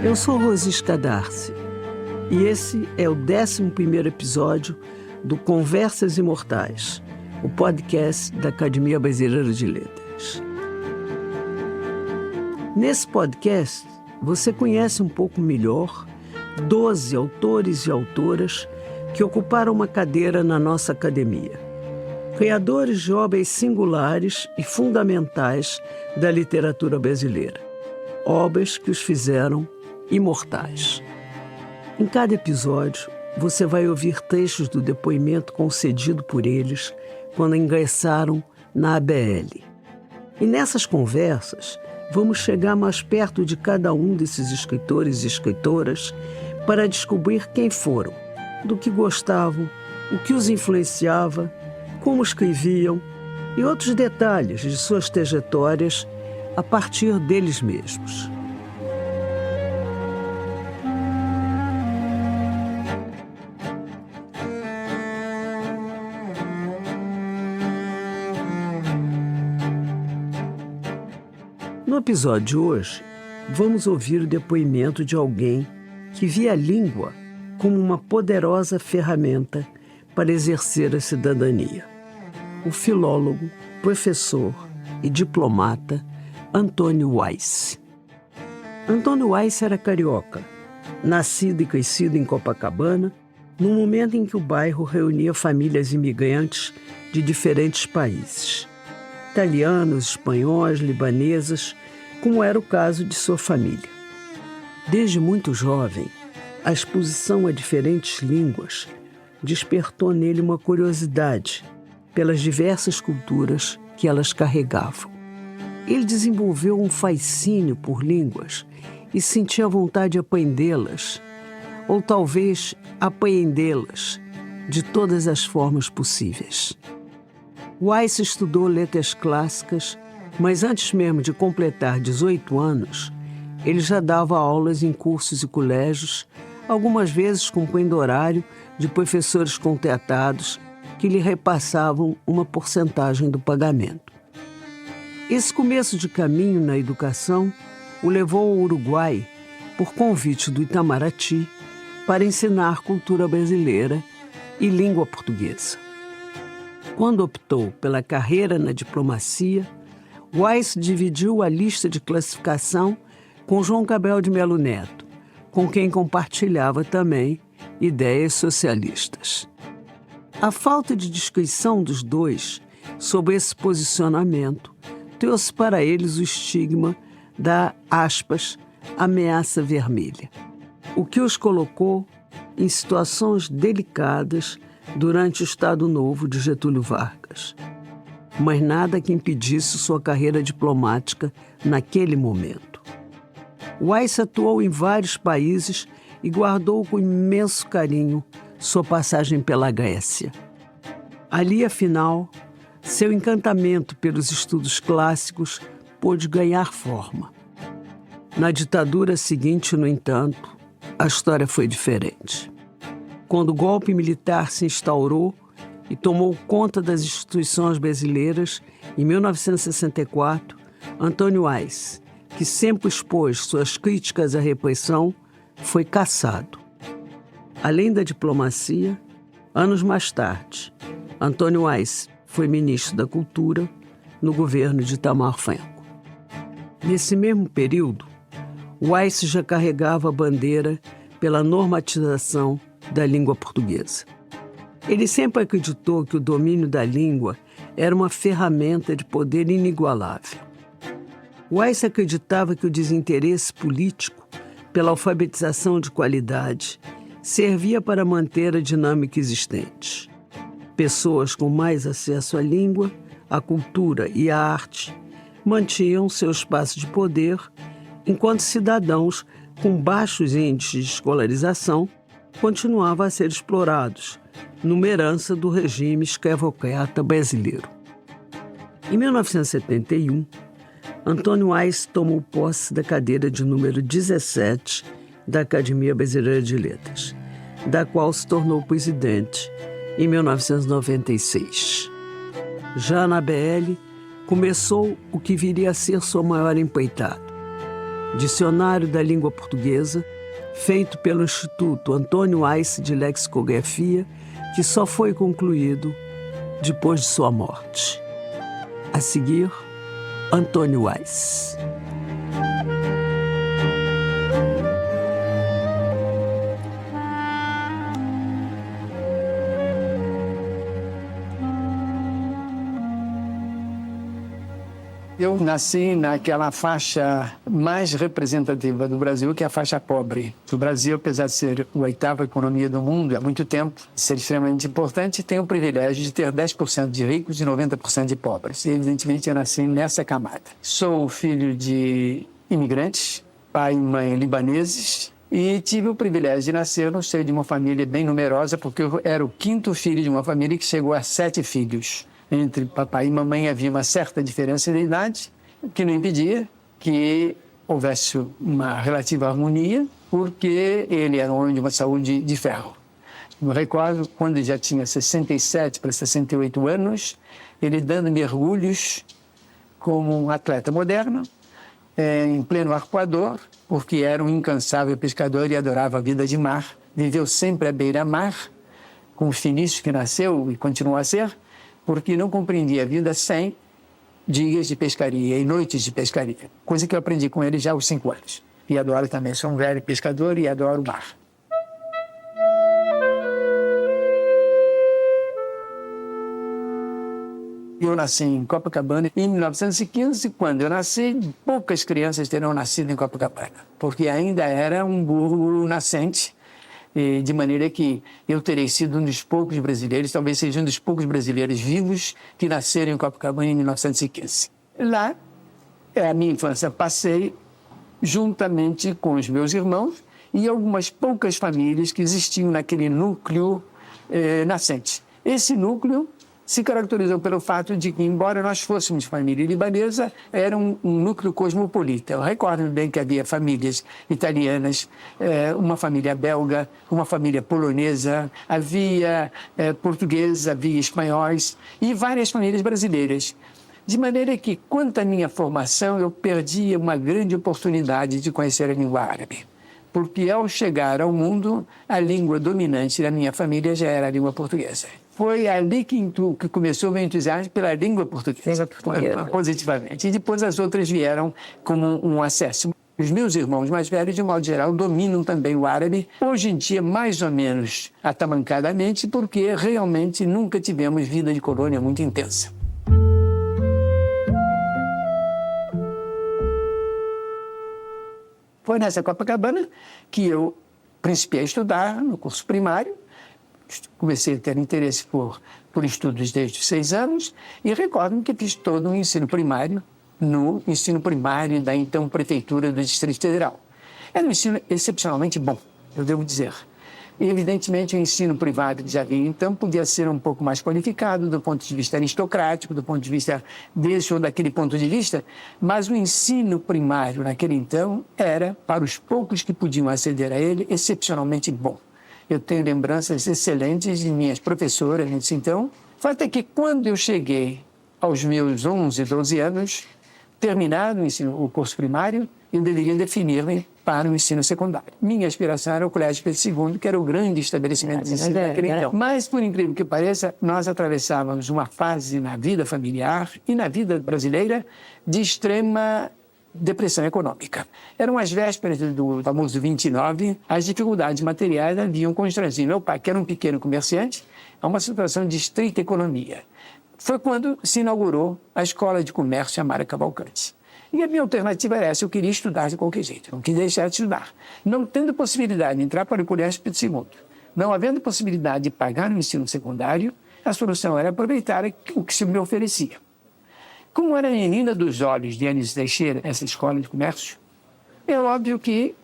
Eu sou Rosisca Darcy e esse é o 11º episódio do Conversas Imortais, o podcast da Academia Brasileira de Letras. Nesse podcast, você conhece um pouco melhor 12 autores e autoras que ocuparam uma cadeira na nossa academia. Criadores de obras singulares e fundamentais da literatura brasileira. Obras que os fizeram imortais. Em cada episódio, você vai ouvir trechos do depoimento concedido por eles quando ingressaram na ABL. E nessas conversas, vamos chegar mais perto de cada um desses escritores e escritoras para descobrir quem foram, do que gostavam, o que os influenciava, como escreviam e outros detalhes de suas trajetórias a partir deles mesmos. No episódio de hoje, vamos ouvir o depoimento de alguém que via a língua como uma poderosa ferramenta para exercer a cidadania. O filólogo, professor e diplomata Antônio Weiss. Antônio Weiss era carioca, nascido e crescido em Copacabana, no momento em que o bairro reunia famílias imigrantes de diferentes países. Italianos, espanhóis, libaneses, como era o caso de sua família. Desde muito jovem, a exposição a diferentes línguas despertou nele uma curiosidade pelas diversas culturas que elas carregavam. Ele desenvolveu um fascínio por línguas e sentia vontade de aprendê-las, ou talvez apreendê-las, de todas as formas possíveis. Weiss estudou letras clássicas, mas antes mesmo de completar 18 anos, ele já dava aulas em cursos e colégios, algumas vezes cumprindo horário de professores contratados que lhe repassavam uma porcentagem do pagamento. Esse começo de caminho na educação o levou ao Uruguai, por convite do Itamaraty, para ensinar cultura brasileira e língua portuguesa. Quando optou pela carreira na diplomacia, Weiss dividiu a lista de classificação com João Cabral de Melo Neto, com quem compartilhava também ideias socialistas. A falta de descrição dos dois sobre esse posicionamento trouxe para eles o estigma da, aspas, ameaça vermelha, o que os colocou em situações delicadas durante o Estado Novo de Getúlio Vargas. Mas nada que impedisse sua carreira diplomática naquele momento. Weiss atuou em vários países e guardou com imenso carinho sua passagem pela Grécia. Ali, afinal, seu encantamento pelos estudos clássicos pôde ganhar forma. Na ditadura seguinte, no entanto, a história foi diferente. Quando o golpe militar se instaurou e tomou conta das instituições brasileiras, em 1964, Antônio Weiss, que sempre expôs suas críticas à repressão, foi cassado. Além da diplomacia, anos mais tarde, Antônio Weiss foi ministro da Cultura no governo de Itamar Franco. Nesse mesmo período, Weiss já carregava a bandeira pela normatização da língua portuguesa. Ele sempre acreditou que o domínio da língua era uma ferramenta de poder inigualável. Weiss acreditava que o desinteresse político pela alfabetização de qualidade servia para manter a dinâmica existente. Pessoas com mais acesso à língua, à cultura e à arte mantinham seu espaço de poder, enquanto cidadãos com baixos índices de escolarização continuavam a ser explorados, numa herança do regime escravocrata brasileiro. Em 1971, Antônio Weiss tomou posse da cadeira de número 17 da Academia Brasileira de Letras, da qual se tornou presidente em 1996. Já na BL, começou o que viria a ser sua maior empreitada. Dicionário da Língua Portuguesa, feito pelo Instituto Antônio Weiss de Lexicografia, que só foi concluído depois de sua morte. A seguir, Antônio Weiss. Eu nasci naquela faixa mais representativa do Brasil, que é a faixa pobre. O Brasil, apesar de ser a 8ª economia do mundo há muito tempo, ser extremamente importante, tem o privilégio de ter 10% de ricos e 90% de pobres. E, evidentemente, eu nasci nessa camada. Sou filho de imigrantes, pai e mãe libaneses, e tive o privilégio de nascer no seio de uma família bem numerosa, porque eu era o 5º filho de uma família que chegou a 7 filhos. Entre papai e mamãe havia uma certa diferença de idade, que não impedia que houvesse uma relativa harmonia, porque ele era um homem de uma saúde de ferro. Eu recordo, quando já tinha 67 para 68 anos, ele dando mergulhos como um atleta moderno, em pleno arpoador, porque era um incansável pescador e adorava a vida de mar. Viveu sempre à beira-mar, com o Finício que nasceu e continua a ser, porque não compreendia a vida sem dias de pescaria e noites de pescaria. Coisa que eu aprendi com ele já aos 5 anos. E adoro também, sou um velho pescador e adoro o mar. Eu nasci em Copacabana em 1915. Quando eu nasci, poucas crianças terão nascido em Copacabana, porque ainda era um burgo nascente, de maneira que eu terei sido um dos poucos brasileiros, talvez seja um dos poucos brasileiros vivos que nasceram em Copacabana em 1915. Lá, a minha infância passei juntamente com os meus irmãos e algumas poucas famílias que existiam naquele núcleo nascente. Esse núcleo se caracterizou pelo fato de que, embora nós fôssemos família libanesa, era um núcleo cosmopolita. Eu recordo bem que havia famílias italianas, uma família belga, uma família polonesa, havia portugueses, havia espanhóis e várias famílias brasileiras. De maneira que, quanto à minha formação, eu perdi uma grande oportunidade de conhecer a língua árabe. Porque, ao chegar ao mundo, a língua dominante da minha família já era a língua portuguesa. Foi ali que começou o meu entusiasmo pela língua portuguesa, positivamente. E depois as outras vieram como um acesso. Os meus irmãos mais velhos, de modo geral, dominam também o árabe. Hoje em dia, mais ou menos atamancadamente, porque realmente nunca tivemos vida de colônia muito intensa. Foi nessa Copacabana que eu principiei a estudar no curso primário. Comecei a ter interesse por estudos desde os 6 anos e recordo-me que fiz todo o ensino primário no ensino primário da então Prefeitura do Distrito Federal. Era um ensino excepcionalmente bom, eu devo dizer. E, evidentemente, o ensino privado que já havia então podia ser um pouco mais qualificado do ponto de vista aristocrático, do ponto de vista desse ou daquele ponto de vista, mas o ensino primário naquele então era, para os poucos que podiam aceder a ele, excepcionalmente bom. Eu tenho lembranças excelentes de minhas professoras nesse então. O fato é que quando eu cheguei aos meus 11, 12 anos, terminado o curso primário, eu deveria definir-me para o ensino secundário. Minha aspiração era o Colégio Pedro II, que era o grande estabelecimento de ensino naquele então. Mas, por incrível que pareça, nós atravessávamos uma fase na vida familiar e na vida brasileira de extrema depressão econômica. Eram as vésperas do famoso 29, as dificuldades materiais haviam constrangido meu pai, que era um pequeno comerciante, a uma situação de estrita economia. Foi quando se inaugurou a Escola de Comércio Amara Cavalcante. E a minha alternativa era essa, eu queria estudar de qualquer jeito, não queria deixar de estudar. Não tendo possibilidade de entrar para o Colégio Pedro II, não havendo possibilidade de pagar no ensino secundário, a solução era aproveitar o que se me oferecia. Como era a menina dos olhos de Anísio Teixeira, essa escola de comércio, é óbvio que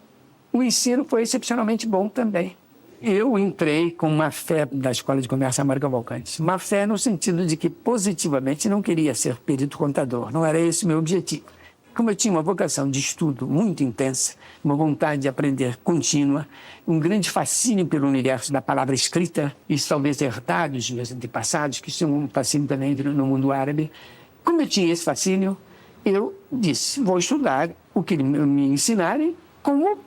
o ensino foi excepcionalmente bom também. Eu entrei com uma fé da Escola de Comércio Amara Cavalcante. Uma fé no sentido de que, positivamente, não queria ser perito contador. Não era esse o meu objetivo. Como eu tinha uma vocação de estudo muito intensa, uma vontade de aprender contínua, um grande fascínio pelo universo da palavra escrita, isso talvez herdado dos meus antepassados, que tinham um fascínio também no mundo árabe. Como eu tinha esse fascínio, eu disse, vou estudar o que me ensinarem como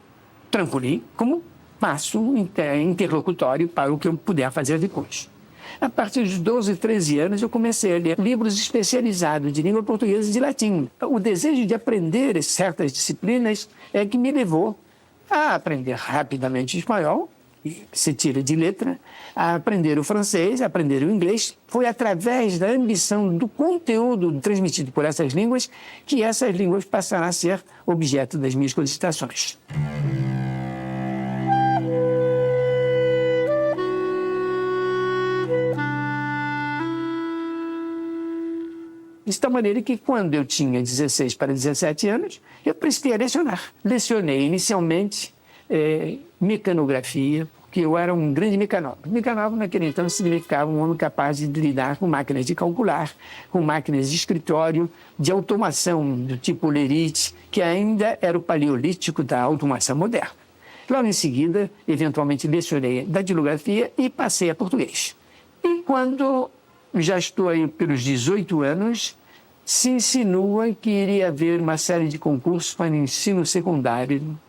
trampolim, como passo interlocutório para o que eu puder fazer depois. A partir dos 12, 13 anos, eu comecei a ler livros especializados de língua portuguesa e de latim. O desejo de aprender certas disciplinas é que me levou a aprender rapidamente espanhol, que se tira de letra, a aprender o francês, a aprender o inglês. Foi através da ambição do conteúdo transmitido por essas línguas que essas línguas passaram a ser objeto das minhas solicitações. De tal maneira que, quando eu tinha 16 para 17 anos, eu principiei a lecionar. Lecionei inicialmente mecanografia, porque eu era um grande mecanógrafo. Mecanógrafo, naquele então, significava um homem capaz de lidar com máquinas de calcular, com máquinas de escritório, de automação do tipo Lerite, que ainda era o paleolítico da automação moderna. Logo em seguida, eventualmente, lecionei datilografia e passei a português. E quando já estou aí pelos 18 anos, se insinua que iria haver uma série de concursos para o ensino secundário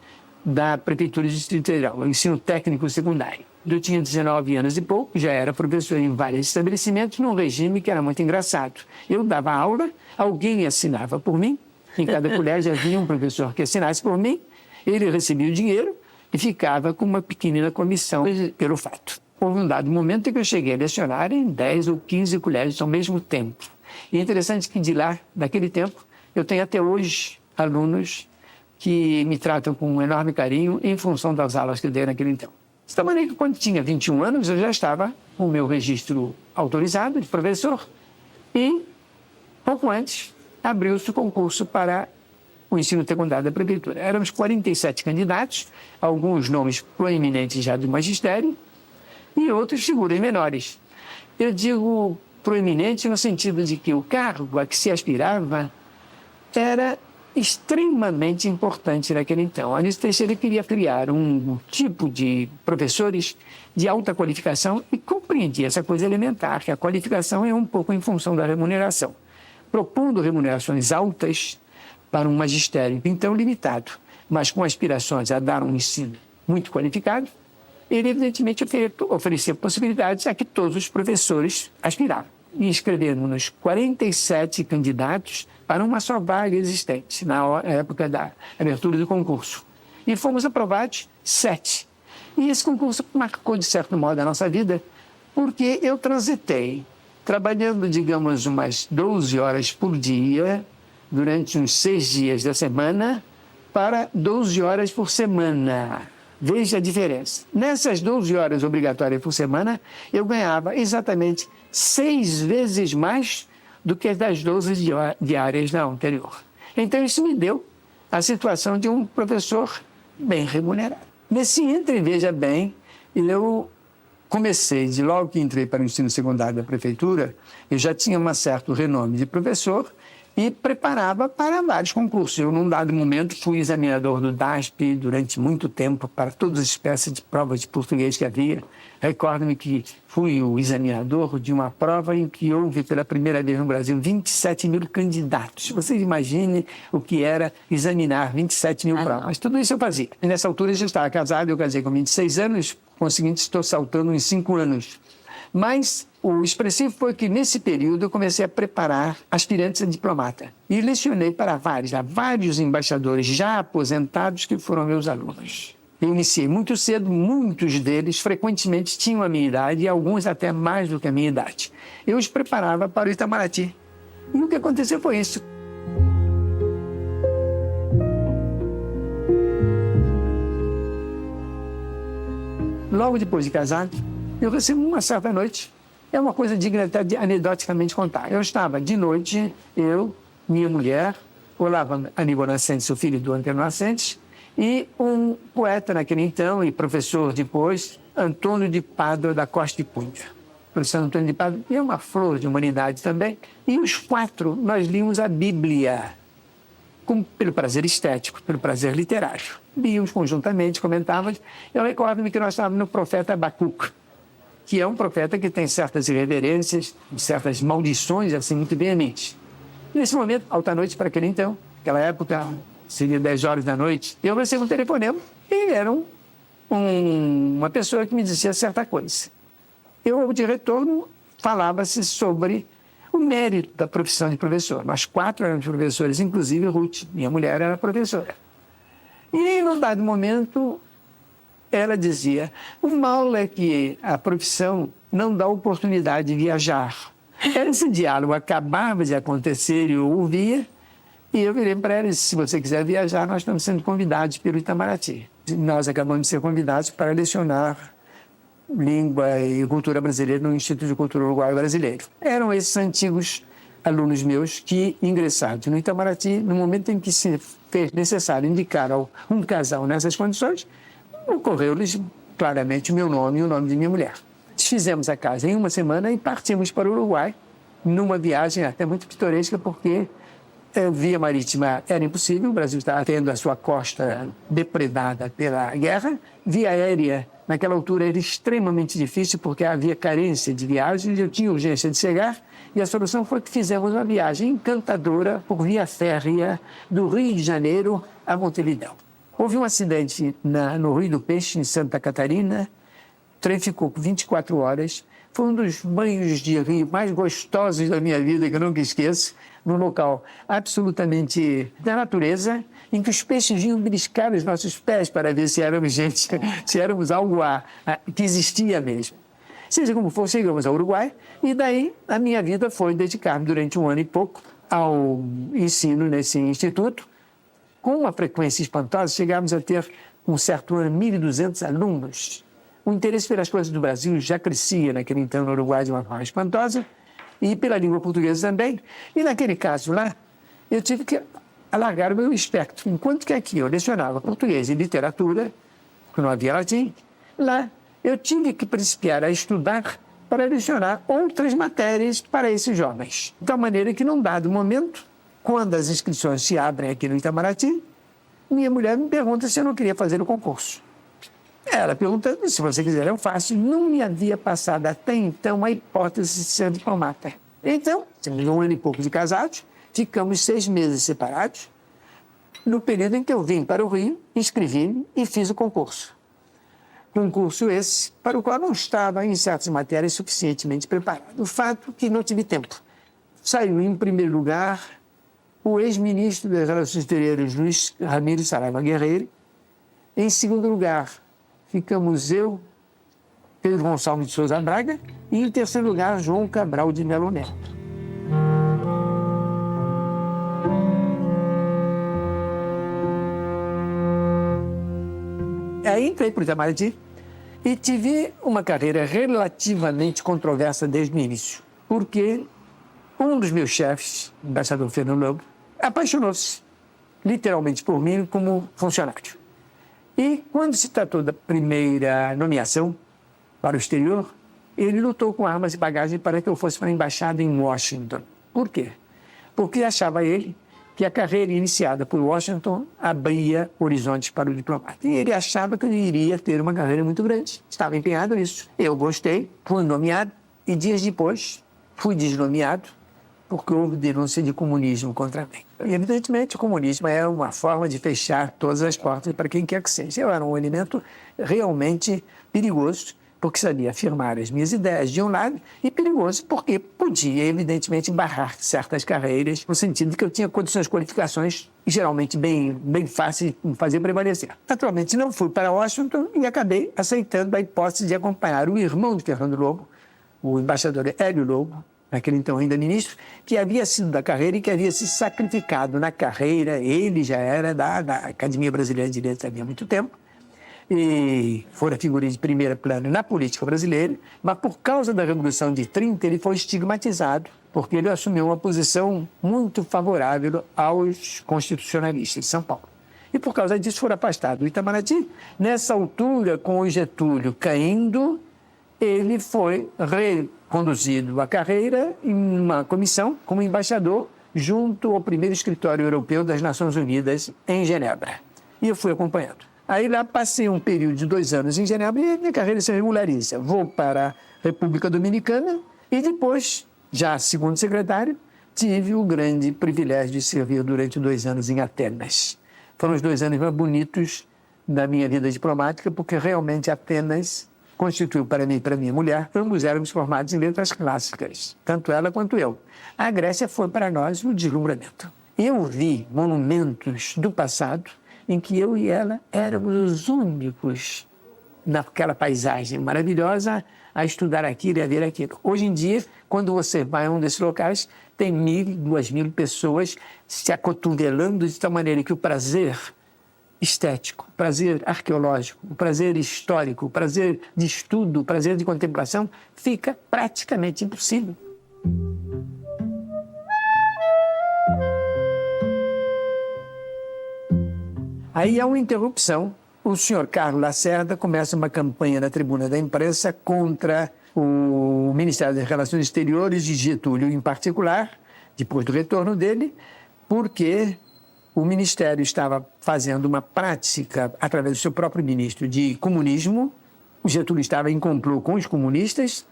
da Prefeitura Distrito Federal, o ensino técnico secundário. Eu tinha 19 anos e pouco, já era professor em vários estabelecimentos, num regime que era muito engraçado. Eu dava aula, alguém assinava por mim, em cada colégio havia um professor que assinasse por mim, ele recebia o dinheiro e ficava com uma pequenina comissão pelo fato. Houve um dado momento em que eu cheguei a lecionar em 10 ou 15 colégios ao mesmo tempo. E é interessante que de lá, daquele tempo, eu tenho até hoje alunos que me tratam com um enorme carinho em função das aulas que eu dei naquele então. De tal maneira que quando tinha 21 anos, eu já estava com o meu registro autorizado de professor e, pouco antes, abriu-se o concurso para o ensino secundário da Prefeitura. Éramos 47 candidatos, alguns nomes proeminentes já do magistério, e outras figuras menores. Eu digo proeminente no sentido de que o cargo a que se aspirava era extremamente importante naquele então. A Anísio Teixeira queria criar um tipo de professores de alta qualificação e compreendia essa coisa elementar, que a qualificação é um pouco em função da remuneração, propondo remunerações altas para um magistério então limitado, mas com aspirações a dar um ensino muito qualificado. Ele, evidentemente, oferecia possibilidades a que todos os professores aspiravam. E inscrevemos-nos 47 candidatos para uma só vaga existente, na época da abertura do concurso. E fomos aprovados 7. E esse concurso marcou, de certo modo, a nossa vida, porque eu transitei, trabalhando, digamos, umas 12 horas por dia, durante uns 6 dias da semana, para 12 horas por semana. Veja a diferença. Nessas 12 horas obrigatórias por semana, eu ganhava exatamente 6 vezes mais do que as das 12 diárias da anterior. Então, isso me deu a situação de um professor bem remunerado. Nesse ínterim, veja bem, eu comecei, de logo que entrei para o ensino secundário da Prefeitura, eu já tinha um certo renome de professor, e preparava para vários concursos. Eu, num dado momento, fui examinador do DASP durante muito tempo para todas as espécies de provas de português que havia. Recordo-me que fui o examinador de uma prova em que houve, pela primeira vez no Brasil, 27 mil candidatos. Vocês imaginem o que era examinar 27 mil provas. Mas tudo isso eu fazia. E nessa altura eu já estava casado, eu casei com 26 anos, por conseguinte estou saltando em 5 anos. Mas o expressivo foi que, nesse período, eu comecei a preparar aspirantes a diplomata. E lecionei para vários embaixadores já aposentados que foram meus alunos. Eu iniciei muito cedo, muitos deles frequentemente tinham a minha idade e alguns até mais do que a minha idade. Eu os preparava para o Itamaraty. E o que aconteceu foi isso. Logo depois de casado, eu recebi uma certa noite. É uma coisa digna até de anedoticamente contar. Eu estava de noite, eu, minha mulher, Olavo Aníbal Nascentes, o filho do Antônio Nascentes, e um poeta naquele então, e professor depois, Antônio de Pádua da Costa e Cunha. O professor Antônio de Pádua é uma flor de humanidade também. E os 4, nós líamos a Bíblia, pelo prazer estético, pelo prazer literário. Líamos conjuntamente, comentávamos. Eu recordo-me que nós estávamos no profeta Abacuque, que é um profeta que tem certas irreverências, certas maldições, assim, muito veementes. Nesse momento, alta noite para aquele então, aquela época, seria 10 horas da noite, eu recebi um telefonema e era uma pessoa que me dizia certa coisa. Eu, de retorno, falava-se sobre o mérito da profissão de professor. Nós 4 éramos professores, inclusive Ruth, minha mulher, era professora. E em um dado momento, ela dizia, o mal é que a profissão não dá oportunidade de viajar. Esse diálogo acabava de acontecer e eu ouvia, e eu virei para ela e disse, se você quiser viajar, nós estamos sendo convidados pelo Itamaraty. Nós acabamos de ser convidados para lecionar língua e cultura brasileira no Instituto de Cultura Uruguaio Brasileiro. Eram esses antigos alunos meus que ingressaram no Itamaraty, no momento em que se fez necessário indicar um casal nessas condições, ocorreu-lhes claramente o meu nome e o nome de minha mulher. Desfizemos a casa em uma semana e partimos para o Uruguai, numa viagem até muito pitoresca, porque via marítima era impossível, o Brasil estava tendo a sua costa depredada pela guerra, via aérea, naquela altura era extremamente difícil, porque havia carência de viagens, eu tinha urgência de chegar, e a solução foi que fizemos uma viagem encantadora por via férrea do Rio de Janeiro a Montevidéu. Houve um acidente no Rio do Peixe, em Santa Catarina, o trem ficou 24 horas, foi um dos banhos de rio mais gostosos da minha vida, que eu nunca esqueço, num local absolutamente da natureza, em que os peixes vinham beliscar os nossos pés para ver se éramos gente, se éramos algo que existia mesmo. Seja como for, chegamos ao Uruguai e daí a minha vida foi dedicar durante 1 ano e pouco ao ensino nesse instituto. Com uma frequência espantosa, chegávamos a ter um certo ano 1.200 alunos. O interesse pelas coisas do Brasil já crescia naquele então no Uruguai de uma forma espantosa e pela língua portuguesa também. E naquele caso lá, eu tive que alargar o meu espectro. Enquanto que aqui eu lecionava português e literatura, porque não havia latim, lá eu tive que principiar a estudar para lecionar outras matérias para esses jovens. De tal maneira que, num dado momento, quando as inscrições se abrem aqui no Itamaraty, minha mulher me pergunta se eu não queria fazer o concurso. Ela perguntando se você quiser eu faço. Não me havia passado até então a hipótese de ser diplomata. Então, temos 1 ano e pouco de casados, ficamos 6 meses separados, no período em que eu vim para o Rio, inscrevi-me e fiz o concurso. Concurso esse para o qual não estava, em certas matérias, suficientemente preparado. O fato que não tive tempo. Saiu, em primeiro lugar, o ex-ministro das Relações Exteriores, Luiz Ramiro Saraiva Guerreiro. Em segundo lugar, ficamos eu, Pedro Gonçalves de Souza Braga, e em terceiro lugar, João Cabral de Melo Neto. Aí entrei para o Itamaraty e tive uma carreira relativamente controversa desde o início, porque um dos meus chefes, o embaixador Fernando Lobo, apaixonou-se literalmente por mim como funcionário. E quando se tratou da primeira nomeação para o exterior, ele lutou com armas e bagagem para que eu fosse para a embaixada em Washington. Por quê? Porque achava ele que a carreira iniciada por Washington abria horizontes para o diplomata. E ele achava que eu iria ter uma carreira muito grande. Estava empenhado nisso. Eu gostei, fui nomeado e dias depois fui desnomeado porque houve denúncia de comunismo contra mim. E, evidentemente, o comunismo é uma forma de fechar todas as portas para quem quer que seja. Eu era um elemento realmente perigoso, porque sabia afirmar as minhas ideias de um lado, e perigoso porque podia, evidentemente, barrar certas carreiras, no sentido de que eu tinha condições, qualificações, geralmente bem fáceis de me fazer prevalecer. Naturalmente, não fui para Washington e acabei aceitando a hipótese de acompanhar o irmão de Fernando Lobo, o embaixador Hélio Lobo, naquele então ainda ministro, que havia sido da carreira e que havia se sacrificado na carreira. Ele já era da Academia Brasileira de Direito havia muito tempo, e fora figura de primeiro plano na política brasileira, mas por causa da Revolução de 30 ele foi estigmatizado, porque ele assumiu uma posição muito favorável aos constitucionalistas de São Paulo. E por causa disso foi afastado do Itamaraty. Nessa altura, com o Getúlio caindo, ele foi reconduzido à carreira em uma comissão como embaixador junto ao primeiro escritório europeu das Nações Unidas em Genebra. E eu fui acompanhando. Aí lá passei um período de 2 anos em Genebra e minha carreira se regulariza. Vou para a República Dominicana e depois, já segundo secretário, tive o grande privilégio de servir durante 2 anos em Atenas. Foram os 2 anos mais bonitos da minha vida diplomática, porque realmente apenas constituiu para mim e para minha mulher, ambos éramos formados em letras clássicas, tanto ela quanto eu. A Grécia foi para nós um deslumbramento. Eu vi monumentos do passado em que eu e ela éramos os únicos naquela paisagem maravilhosa a estudar aquilo e a ver aquilo. Hoje em dia, quando você vai a um desses locais, tem 1.000, 2.000 pessoas se acotovelando de tal maneira que o prazer estético, o prazer arqueológico, o prazer histórico, o prazer de estudo, o prazer de contemplação fica praticamente impossível. Aí há uma interrupção. O senhor Carlos Lacerda começa uma campanha na tribuna da imprensa contra o Ministério das Relações Exteriores de Getúlio, em particular, depois do retorno dele, porque o Ministério estava fazendo uma prática, através do seu próprio ministro, de comunismo. O Getúlio estava em complô com os comunistas,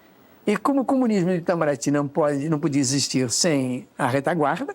e como o comunismo de Itamaraty não podia existir sem a retaguarda,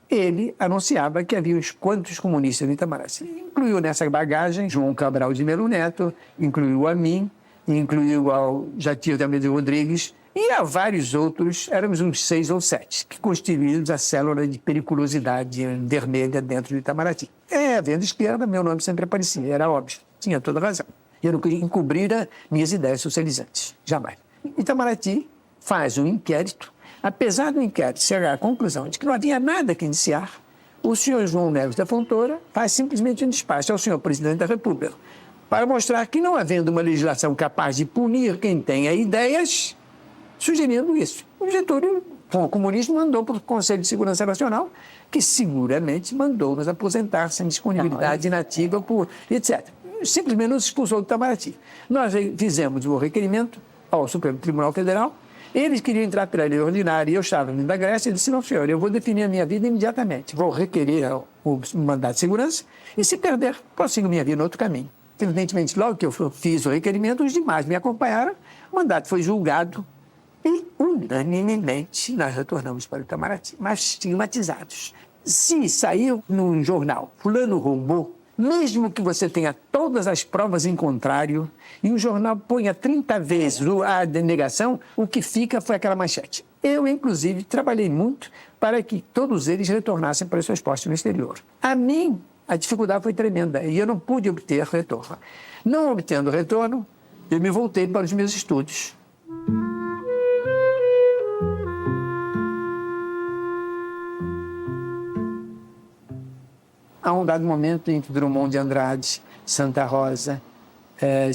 ele anunciava que havia uns quantos comunistas no Itamaraty. Incluiu nessa bagagem João Cabral de Melo Neto, incluiu a mim, incluiu ao Jatir de Almeida Rodrigues e a vários outros, éramos uns 6 ou 7, que constituímos a célula de periculosidade vermelha dentro do Itamaraty. Havendo esquerda, meu nome sempre aparecia, era óbvio, tinha toda razão. Eu não queria encobrir minhas ideias socializantes, jamais. Itamaraty faz um inquérito. Apesar do inquérito chegar à conclusão de que não havia nada que indiciar, o senhor João Neves da Fontoura faz simplesmente um despacho ao senhor presidente da República para mostrar que, não havendo uma legislação capaz de punir quem tenha ideias, sugerindo isso. O Getúlio, com o comunismo, mandou para o Conselho de Segurança Nacional, que seguramente mandou nos aposentar sem disponibilidade inativa, etc. Simplesmente nos expulsou do Itamaraty. Nós fizemos o requerimento ao Supremo Tribunal Federal. Eles queriam entrar pela lei ordinária e eu estava vindo da Grécia. Ele disse: não, senhor, eu vou definir a minha vida imediatamente. Vou requerer o mandato de segurança e, se perder, prossigo minha vida no outro caminho. Evidentemente, logo que eu fiz o requerimento, os demais me acompanharam. O mandato foi julgado e, unanimemente, nós retornamos para o Itamaraty, mas estigmatizados. Se saiu num jornal, fulano roubou, mesmo que você tenha todas as provas em contrário e o jornal ponha 30 vezes a denegação, o que fica foi aquela manchete. Eu, inclusive, trabalhei muito para que todos eles retornassem para os seus postos no exterior. A mim, a dificuldade foi tremenda e eu não pude obter retorno. Não obtendo retorno, eu me voltei para os meus estudos. Há um dado momento em que Drummond de Andrade, Santa Rosa,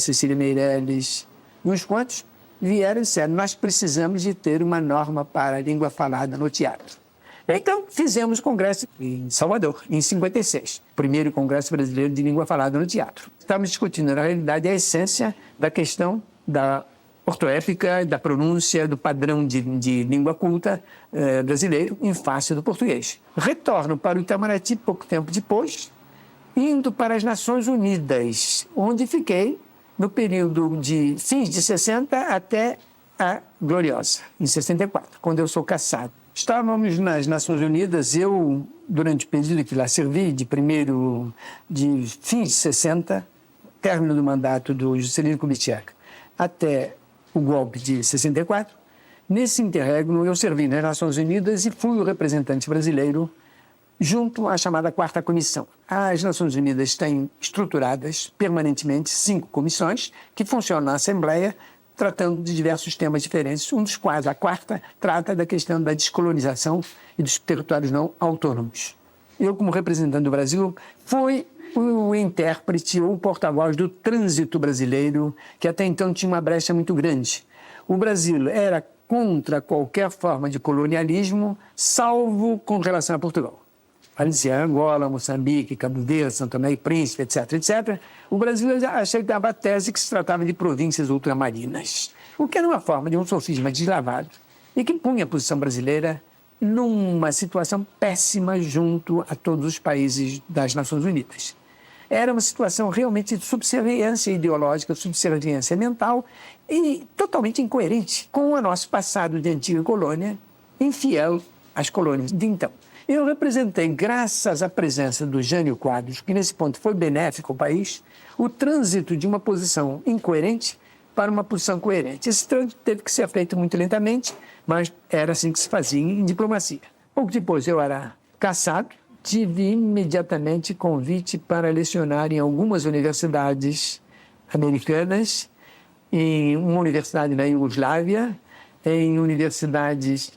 Cecília Meirelles e uns quantos vieram e disseram: nós precisamos de ter uma norma para a língua falada no teatro. Então, fizemos o congresso em Salvador, em 56, o primeiro congresso brasileiro de língua falada no teatro. Estávamos discutindo, na realidade, a essência da questão da ortoépica, da pronúncia, do padrão de língua culta brasileiro em face do português. Retorno para o Itamaraty pouco tempo depois, indo para as Nações Unidas, onde fiquei no período de fins de 60 até a Gloriosa, em 64, quando eu sou cassado. Estávamos nas Nações Unidas, eu, durante o período que lá servi, de fins de 60, término do mandato do Juscelino Kubitschek, até o golpe de 64, nesse interregno eu servi nas Nações Unidas e fui o representante brasileiro junto à chamada 4ª Comissão. As Nações Unidas têm estruturadas permanentemente 5 comissões que funcionam na Assembleia, tratando de diversos temas diferentes, um dos quais, a 4ª, trata da questão da descolonização e dos territórios não autônomos. Eu, como representante do Brasil, fui o intérprete ou porta-voz do trânsito brasileiro, que até então tinha uma brecha muito grande. O Brasil era contra qualquer forma de colonialismo, salvo com relação a Portugal. Parecia Angola, Moçambique, Cabo Verde, São Tomé e Príncipe, etc., etc. O Brasil aceitava a tese que se tratava de províncias ultramarinas, o que era uma forma de um sofisma deslavado e que punha a posição brasileira numa situação péssima junto a todos os países das Nações Unidas. Era uma situação realmente de subserviência ideológica, subserviência mental e totalmente incoerente com o nosso passado de antiga colônia, infiel às colônias de então. Eu representei, graças à presença do Jânio Quadros, que nesse ponto foi benéfico ao país, o trânsito de uma posição incoerente para uma posição coerente. Esse trânsito teve que ser feito muito lentamente, mas era assim que se fazia em diplomacia. Pouco depois eu era cassado, tive imediatamente convite para lecionar em algumas universidades americanas, em uma universidade na Iugoslávia, em universidades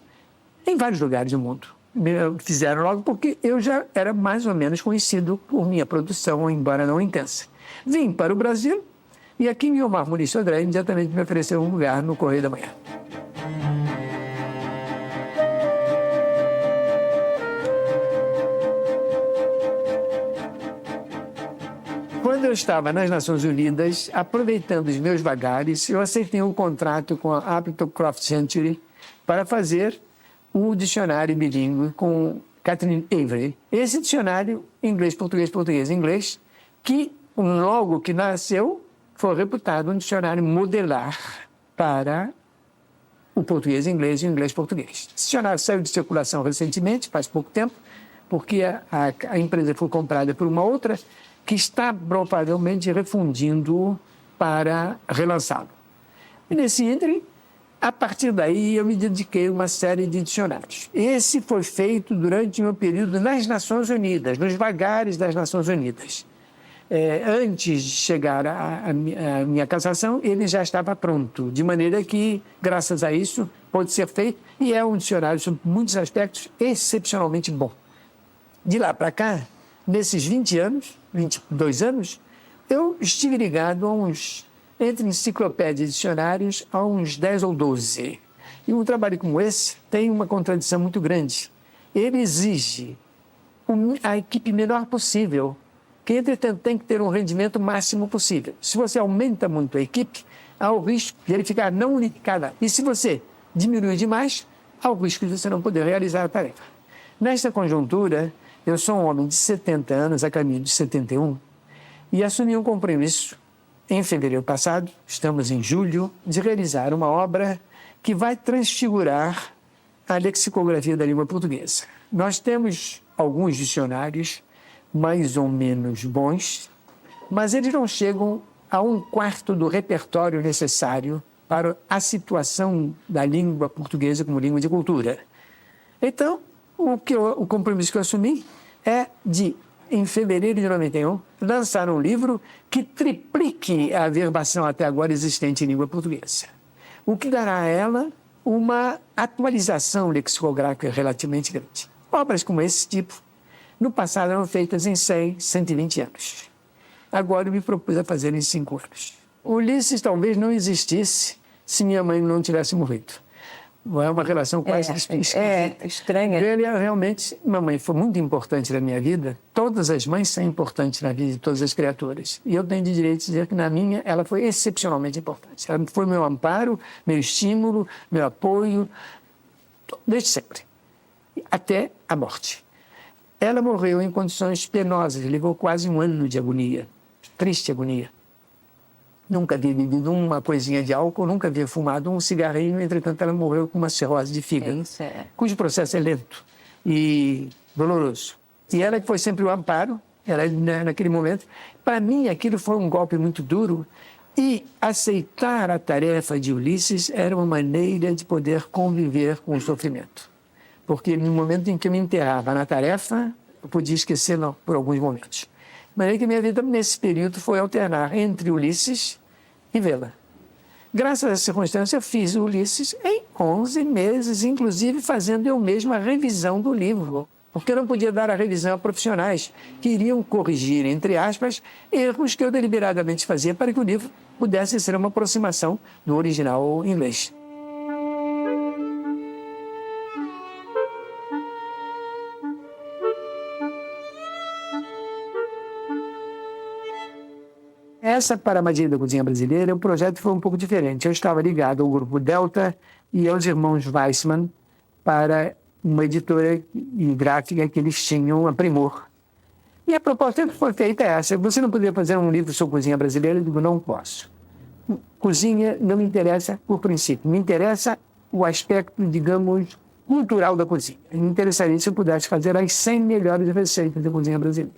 em vários lugares do mundo. Me fizeram logo porque eu já era mais ou menos conhecido por minha produção, embora não intensa. Vim para o Brasil e aqui em Guiomar Maurício André imediatamente me ofereceu um lugar no Correio da Manhã. Quando eu estava nas Nações Unidas, aproveitando os meus vagares, eu aceitei um contrato com a Appleton Croft Century para fazer um dicionário bilíngue com Catherine Avery. Esse dicionário, inglês-português, português-inglês, que logo que nasceu, foi reputado um dicionário modelar para o português-inglês e o inglês-português. Esse dicionário saiu de circulação recentemente, faz pouco tempo, porque a empresa foi comprada por uma outra que está provavelmente refundindo para relançá-lo. E nesse ínterim, a partir daí, eu me dediquei a uma série de dicionários. Esse foi feito durante o meu período nas Nações Unidas, nos vagares das Nações Unidas. Antes de chegar à minha cassação, ele já estava pronto, de maneira que, graças a isso, pode ser feito, e é um dicionário, sob muitos aspectos, excepcionalmente bom. De lá para cá, nesses 20 anos, 22 anos, eu estive ligado entre enciclopédias e dicionários, a uns 10 ou 12. E um trabalho como esse tem uma contradição muito grande. Ele exige a equipe menor possível, que, entretanto, tem que ter um rendimento máximo possível. Se você aumenta muito a equipe, há o risco de ele ficar não unificada. E se você diminui demais, há o risco de você não poder realizar a tarefa. Nesta conjuntura, eu sou um homem de 70 anos, a caminho de 71, e assumi um compromisso em fevereiro passado, estamos em julho, de realizar uma obra que vai transfigurar a lexicografia da língua portuguesa. Nós temos alguns dicionários mais ou menos bons, mas eles não chegam a 1/4 do repertório necessário para a situação da língua portuguesa como língua de cultura. Então, o compromisso que eu assumi é de, em fevereiro de 91, lançar um livro que triplique a verbação até agora existente em língua portuguesa, o que dará a ela uma atualização lexicográfica relativamente grande. Obras como esse tipo, no passado, eram feitas em 100, 120 anos. Agora eu me propus a fazer em 5 anos. Ulisses talvez não existisse se minha mãe não tivesse morrido. É uma relação quase estranha. Ele realmente, minha mãe foi muito importante na minha vida. Todas as mães são importantes na vida de todas as criaturas. E eu tenho de direito de dizer que na minha, ela foi excepcionalmente importante. Ela foi meu amparo, meu estímulo, meu apoio, desde sempre, até a morte. Ela morreu em condições penosas, levou quase 1 ano de agonia, triste agonia. Nunca havia bebido uma coisinha de álcool, nunca havia fumado um cigarrinho, entretanto ela morreu com uma cirrose de fígado, cujo processo é lento e doloroso. E ela que foi sempre o amparo, ela naquele momento, para mim aquilo foi um golpe muito duro, e aceitar a tarefa de Ulisses era uma maneira de poder conviver com o sofrimento. Porque no momento em que eu me enterrava na tarefa, eu podia esquecê-la por alguns momentos. De maneira que minha vida, nesse período, foi alternar entre Ulisses e vê-la. Graças a essa circunstância, eu fiz o Ulisses em 11 meses, inclusive fazendo eu mesma a revisão do livro. Porque eu não podia dar a revisão a profissionais que iriam corrigir, entre aspas, erros que eu deliberadamente fazia para que o livro pudesse ser uma aproximação do original inglês. Essa para a Armadilha da Cozinha Brasileira, o projeto foi um pouco diferente. Eu estava ligado ao Grupo Delta e aos irmãos Weissman para uma editora gráfica que eles tinham a Primor. E a proposta que foi feita é essa: você não poderia fazer um livro sobre cozinha brasileira? Eu digo, não posso. Cozinha não me interessa por princípio, me interessa o aspecto, digamos, cultural da cozinha. Me interessaria se eu pudesse fazer as 100 melhores receitas da cozinha brasileira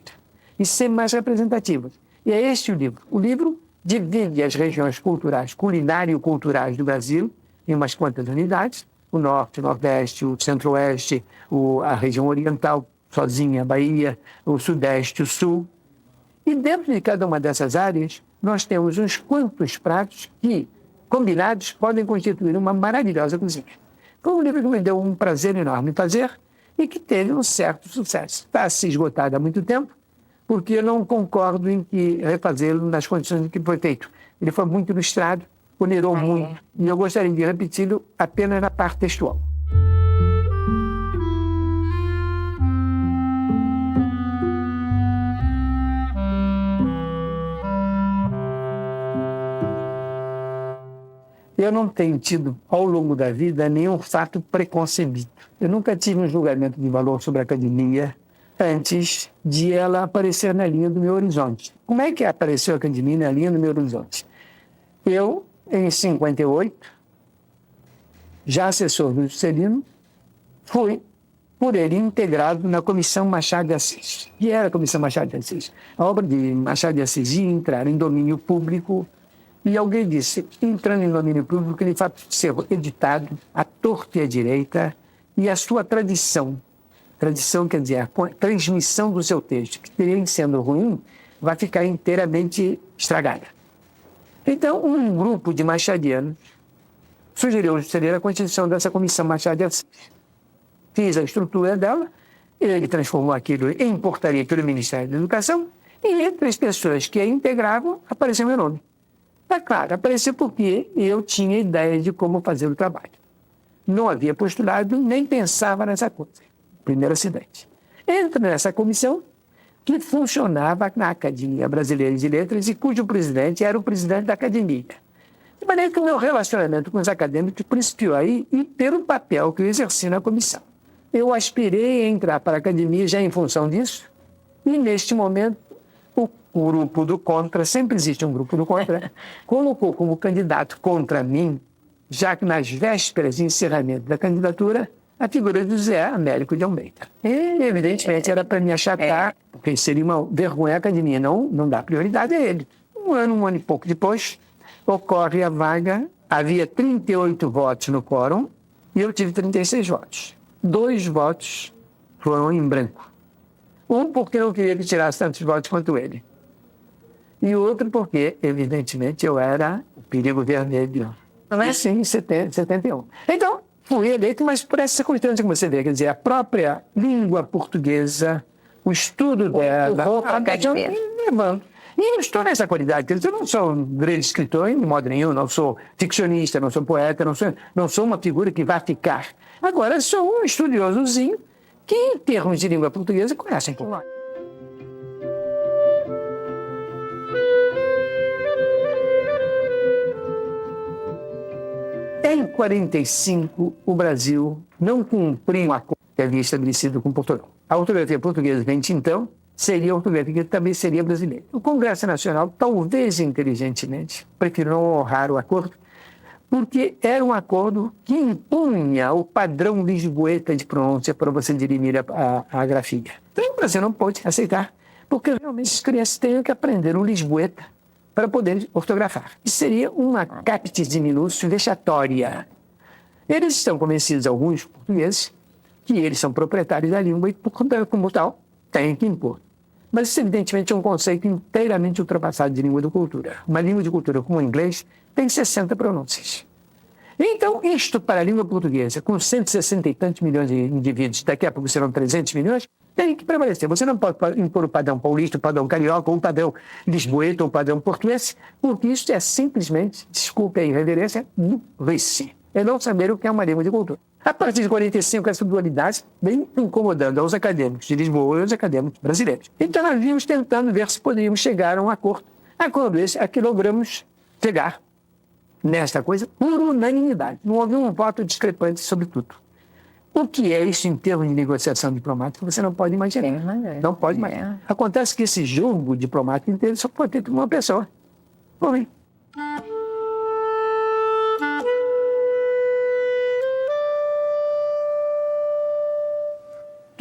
e ser mais representativas. E é este o livro. O livro divide as regiões culturais, culinário-culturais do Brasil, em umas quantas unidades: o Norte, o Nordeste, o Centro-Oeste, a região Oriental, sozinha, a Bahia, o Sudeste, o Sul. E dentro de cada uma dessas áreas, nós temos uns quantos pratos que, combinados, podem constituir uma maravilhosa cozinha. Foi um livro que me deu um prazer enorme fazer e que teve um certo sucesso. Está se esgotado há muito tempo, porque eu não concordo em que refazê-lo nas condições em que foi feito. Ele foi muito ilustrado, onerou muito, e eu gostaria de repeti-lo apenas na parte textual. Eu não tenho tido, ao longo da vida, nenhum fato preconcebido. Eu nunca tive um julgamento de valor sobre a academia antes de ela aparecer na linha do meu horizonte. Como é que apareceu a academia na linha do meu horizonte? Eu, em 58, já assessor do Juscelino, fui, por ele, integrado na Comissão Machado de Assis. E era a Comissão Machado de Assis. A obra de Machado de Assis ia entrar em domínio público e alguém disse, entrando em domínio público, ele vai ser editado à torta e à direita e a sua tradição quer dizer, a transmissão do seu texto, que teria sendo ruim, vai ficar inteiramente estragada. Então, um grupo de machadianos sugeriu a constituição dessa Comissão Machado de Assis. Fiz a estrutura dela, ele transformou aquilo em portaria pelo Ministério da Educação, e entre as pessoas que a integravam, apareceu meu nome. É claro, apareceu porque eu tinha ideia de como fazer o trabalho. Não havia postulado, nem pensava nessa coisa. Primeiro acidente. Entro nessa comissão que funcionava na Academia Brasileira de Letras e cujo presidente era o presidente da academia. De maneira que o meu relacionamento com os acadêmicos principiou aí e pelo papel que eu exerci na comissão. Eu aspirei a entrar para a academia já em função disso e, neste momento, o grupo do contra, sempre existe um grupo do contra, colocou como candidato contra mim, já que nas vésperas de encerramento da candidatura, a figura do Zé Américo de Almeida. E, evidentemente, era para me achatar, porque seria uma vergonha a academia não dá prioridade a ele. Um ano e pouco depois, ocorre a vaga, havia 38 votos no quórum e eu tive 36 votos. 2 votos foram em branco. Um porque eu queria que tirasse tantos votos quanto ele. E outro porque, evidentemente, eu era o perigo vermelho. Não é assim, em 71. Então, fui eleito, mas por essa circunstância que você vê, quer dizer, a própria língua portuguesa, o estudo dela, a academia me levando. E eu estou nessa qualidade, quer dizer, eu não sou um grande escritor, em modo nenhum, não sou ficcionista, não sou poeta, não sou uma figura que vai ficar. Agora, sou um estudiosozinho que, em termos de língua portuguesa, conhece um pouco. Em 45, o Brasil não cumpriu um acordo que havia estabelecido com Portugal. A ortografia portuguesa vem de então, seria a ortografia que também seria brasileira. O Congresso Nacional, talvez inteligentemente, preferiu não honrar o acordo, porque era um acordo que impunha o padrão lisboeta de pronúncia para você dirimir a grafia. Então, o Brasil não pôde aceitar, porque realmente as crianças têm que aprender o lisboeta para poder ortografar. Isso seria uma captis diminutum vexatória. Eles estão convencidos, alguns portugueses, que eles são proprietários da língua e, como tal, têm que impor. Mas isso, evidentemente, é um conceito inteiramente ultrapassado de língua de cultura. Uma língua de cultura como o inglês tem 60 pronúncias. Então, isto para a língua portuguesa, com 160 e tantos milhões de indivíduos, daqui a pouco serão 300 milhões, tem que prevalecer. Você não pode impor o padrão paulista, o padrão carioca, ou o padrão lisboeta, ou o padrão português, porque isso é simplesmente, desculpe a irreverência, burrice. É não saber o que é uma língua de cultura. A partir de 45, essa dualidade vem incomodando aos acadêmicos de Lisboa e aos acadêmicos brasileiros. Então, nós vimos tentando ver se poderíamos chegar a um acordo. Acordo esse a que logramos chegar nesta coisa por unanimidade. Não houve um voto discrepante sobre tudo. O que é isso em termos de negociação diplomática, você não pode imaginar. Não pode imaginar. Acontece que esse jogo diplomático inteiro só pode ter uma pessoa. Homem.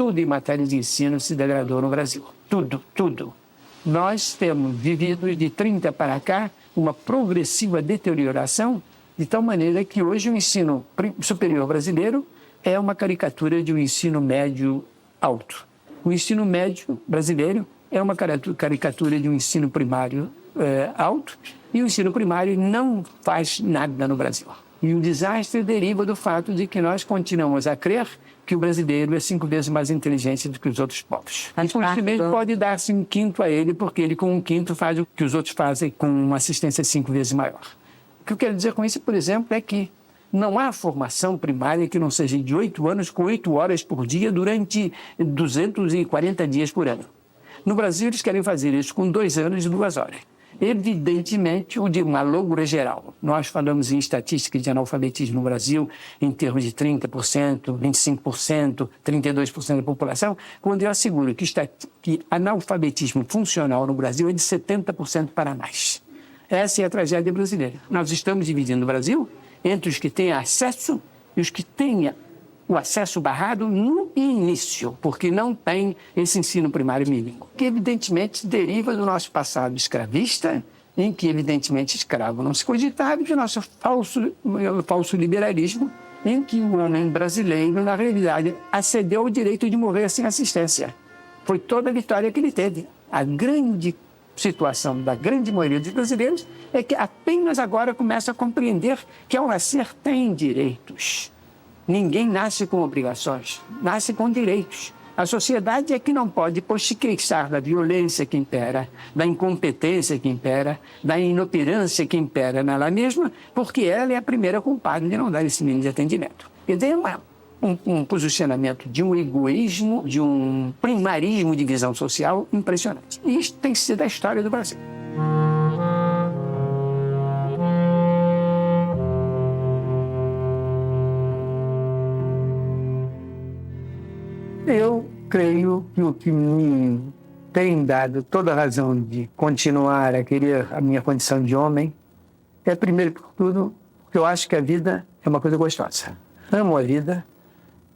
tudo em matéria de ensino se degradou no Brasil. Tudo, tudo. Nós temos vivido de 30 para cá uma progressiva deterioração, de tal maneira que hoje o ensino superior brasileiro é uma caricatura de um ensino médio alto. O ensino médio brasileiro é uma caricatura de um ensino primário alto, e o ensino primário não faz nada no Brasil. E o desastre deriva do fato de que nós continuamos a crer que o brasileiro é 5 vezes mais inteligente do que os outros povos. E por isso mesmo pode dar-se 1/5 a ele, porque ele com 1/5 faz o que os outros fazem com uma assistência 5 vezes maior. O que eu quero dizer com isso, por exemplo, é que não há formação primária que não seja de 8 anos com 8 horas por dia durante 240 dias por ano. No Brasil, eles querem fazer isso com 2 anos e 2 horas. Evidentemente, o de uma logura geral. Nós falamos em estatística de analfabetismo no Brasil em termos de 30%, 25%, 32% da população, quando eu asseguro que analfabetismo funcional no Brasil é de 70% para mais. Essa é a tragédia brasileira. Nós estamos dividindo o Brasil entre os que têm acesso e os que têm o acesso barrado no início, porque não tem esse ensino primário mínimo, que evidentemente deriva do nosso passado escravista, em que evidentemente escravo não se cogitava, e do nosso falso liberalismo, em que o homem brasileiro, na realidade, acedeu ao direito de morrer sem assistência. Foi toda a vitória que ele teve. A grande situação da grande maioria dos brasileiros é que apenas agora começa a compreender que ao nascer tem direitos. Ninguém nasce com obrigações, nasce com direitos. A sociedade é que não pode se queixar da violência que impera, da incompetência que impera, da inoperância que impera nela mesma, porque ela é a primeira culpada de não dar esse mínimo de atendimento. E tem um posicionamento de um egoísmo, de um primarismo de visão social impressionante. E isso tem sido a história do Brasil. Eu creio que o que me tem dado toda a razão de continuar a querer a minha condição de homem é, primeiro por tudo, que eu acho que a vida é uma coisa gostosa. Amo a vida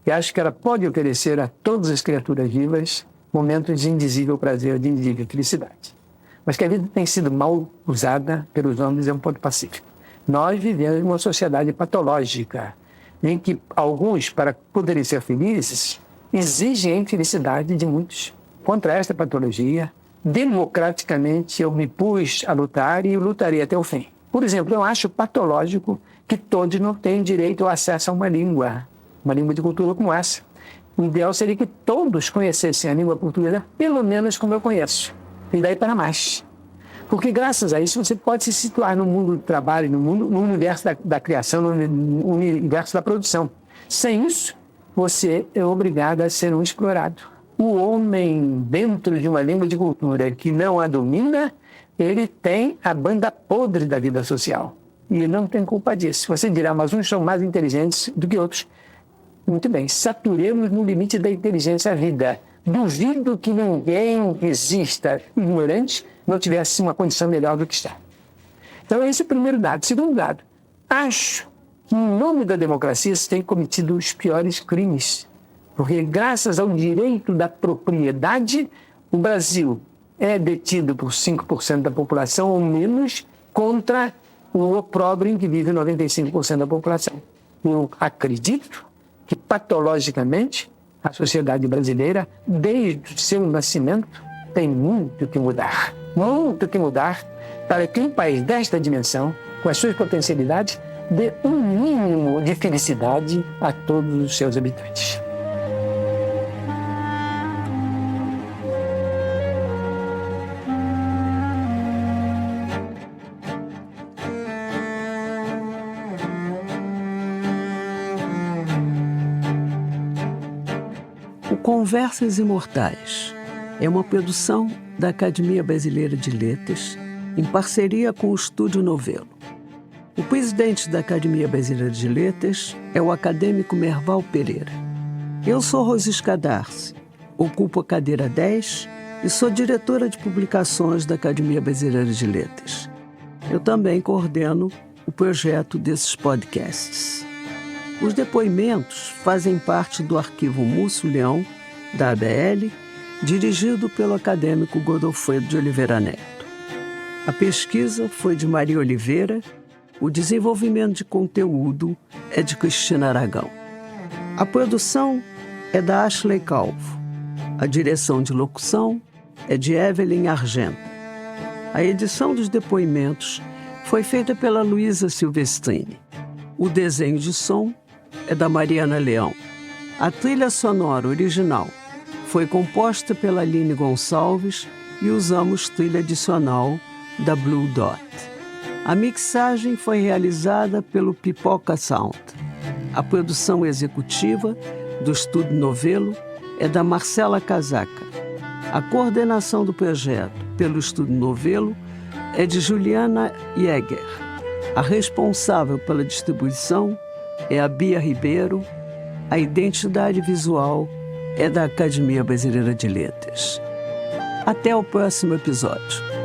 e acho que ela pode oferecer a todas as criaturas vivas momentos de indizível prazer, de indizível felicidade. Mas que a vida tem sido mal usada pelos homens é um ponto pacífico. Nós vivemos em uma sociedade patológica, em que alguns, para poderem ser felizes, exigem a infelicidade de muitos. Contra esta patologia, democraticamente eu me pus a lutar e lutarei até o fim. Por exemplo, eu acho patológico que todos não têm direito ao acesso a uma língua de cultura como essa. O ideal seria que todos conhecessem a língua portuguesa, pelo menos como eu conheço, e daí para mais. Porque graças a isso você pode se situar no mundo do trabalho, no universo da criação, no universo da produção. Sem isso, você é obrigado a ser um explorado. O homem, dentro de uma língua de cultura que não a domina, ele tem a banda podre da vida social. E ele não tem culpa disso. Você dirá, mas uns são mais inteligentes do que outros. Muito bem, saturemos no limite da inteligência a vida. Duvido que ninguém que exista ignorante não tivesse uma condição melhor do que está. Então esse é o primeiro dado. Segundo dado, acho que, em nome da democracia, se tem cometido os piores crimes. Porque, graças ao direito da propriedade, o Brasil é detido por 5% da população ou menos contra o opróbrio em que vive 95% da população. Eu acredito que, patologicamente, a sociedade brasileira, desde o seu nascimento, tem muito que mudar. Muito que mudar para que um país desta dimensão, com as suas potencialidades, dê um mínimo de felicidade a todos os seus habitantes. O Conversas Imortais é uma produção da Academia Brasileira de Letras em parceria com o Estúdio Novelo. O presidente da Academia Brasileira de Letras é o acadêmico Merval Pereira. Eu sou Rosisca Darcy, ocupo a cadeira 10 e sou diretora de publicações da Academia Brasileira de Letras. Eu também coordeno o projeto desses podcasts. Os depoimentos fazem parte do arquivo Múcio Leão da ABL, dirigido pelo acadêmico Godofredo de Oliveira Neto. A pesquisa foi de Maria Oliveira, o desenvolvimento de conteúdo é de Cristina Aragão. A produção é da Ashley Calvo. A direção de locução é de Evelyn Argento. A edição dos depoimentos foi feita pela Luísa Silvestrini. O desenho de som é da Mariana Leão. A trilha sonora original foi composta pela Aline Gonçalves e usamos trilha adicional da Blue Dot. A mixagem foi realizada pelo Pipoca Sound. A produção executiva do Estúdio Novelo é da Marcela Casaca. A coordenação do projeto pelo Estúdio Novelo é de Juliana Jäger. A responsável pela distribuição é a Bia Ribeiro. A identidade visual é da Academia Brasileira de Letras. Até o próximo episódio.